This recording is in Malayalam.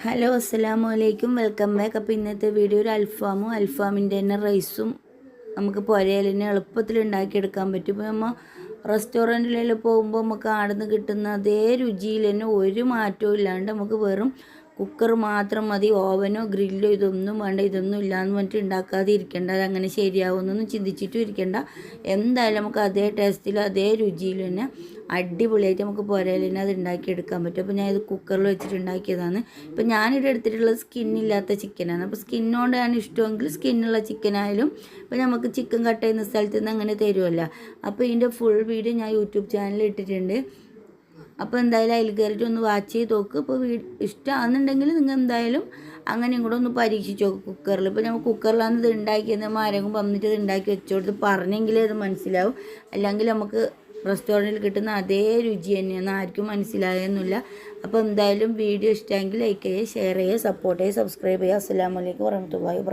ഹലോ അസ്സലാമു അലൈക്കും, വെൽക്കം ബാക്ക്. അപ്പോൾ ഇന്നത്തെ വീഡിയോ ഒരു അൽഫാമിൻ്റെ തന്നെ റൈസും നമുക്ക് പുരയിൽ തന്നെ എളുപ്പത്തിൽ ഉണ്ടാക്കിയെടുക്കാൻ പറ്റും. ഇപ്പോൾ നമ്മൾ റെസ്റ്റോറൻറ്റിലെല്ലാം പോകുമ്പോൾ നമുക്ക് അവിടെ നിന്ന് കിട്ടുന്ന അതേ രുചിയിൽ തന്നെ ഒരു മാറ്റവും ഇല്ലാണ്ട് നമുക്ക് വെറും കുക്കർ മാത്രം മതി, ഓവനോ ഗ്രില്ലോ ഇതൊന്നും വേണ്ട, ഇതൊന്നും ഇല്ലയെന്ന് പറഞ്ഞിട്ട് ഉണ്ടാക്കാതെ ഇരിക്കേണ്ട, അതങ്ങനെ ശരിയാവുമെന്നൊന്നും ചിന്തിച്ചിട്ടും ഇരിക്കേണ്ട. എന്തായാലും നമുക്ക് അതേ ടേസ്റ്റിലും അതേ രുചിയിലും തന്നെ അടിപൊളിയായിട്ട് നമുക്ക് പുരയിൽ തന്നെ അത് ഉണ്ടാക്കിയെടുക്കാൻ പറ്റും. അപ്പോൾ ഞാൻ ഇത് കുക്കറിൽ വെച്ചിട്ട് ഉണ്ടാക്കിയതാണ്. ഇപ്പോൾ ഞാനിവിടെ എടുത്തിട്ടുള്ളത് സ്കിന്നില്ലാത്ത ചിക്കനാണ്. അപ്പോൾ സ്കിന്നോണ്ടാണ് ഇഷ്ടമെങ്കിൽ സ്കിന്നുള്ള ചിക്കനായാലും ഇപ്പോൾ നമുക്ക് ചിക്കൻ കട്ട് ചെയ്യുന്ന സ്ഥലത്ത് നിന്ന് അങ്ങനെ തരുമല്ലോ. അപ്പോൾ ഇതിൻ്റെ ഫുൾ വീഡിയോ ഞാൻ യൂട്യൂബ് ചാനലിൽ ഇട്ടിട്ടുണ്ട്. അപ്പോൾ എന്തായാലും അതിൽ കയറിയിട്ട് ഒന്ന് വാച്ച് ചെയ്ത് നോക്ക്. ഇപ്പോൾ ഇഷ്ടമാണെന്നുണ്ടെങ്കിൽ നിങ്ങൾ എന്തായാലും അങ്ങനെയും കൂടെ ഒന്ന് പരീക്ഷിച്ച് നോക്കും കുക്കറിൽ. ഇപ്പോൾ നമ്മൾ കുക്കറിലാണ് ഇത് ഉണ്ടാക്കിയത്, നമ്മൾ ആരെങ്കിലും വന്നിട്ട് ഇത് ഉണ്ടാക്കി വെച്ചു കൊടുത്ത് പറഞ്ഞെങ്കിലേ അത് മനസ്സിലാവും. അല്ലെങ്കിൽ നമുക്ക് റെസ്റ്റോറൻറ്റിൽ കിട്ടുന്ന അതേ രുചി തന്നെയാണ്, ആർക്കും മനസ്സിലായൊന്നുമില്ല. അപ്പോൾ എന്തായാലും വീഡിയോ ഇഷ്ടമെങ്കിൽ ലൈക്ക് ചെയ്യുക, ഷെയർ ചെയ്യുക, സപ്പോർട്ട് ചെയ്യുക, സബ്സ്ക്രൈബ് ചെയ്യുക. അസ്സലാമു അലൈക്കും വറഹ്മത്തുള്ളാഹി വബറകാതുഹു.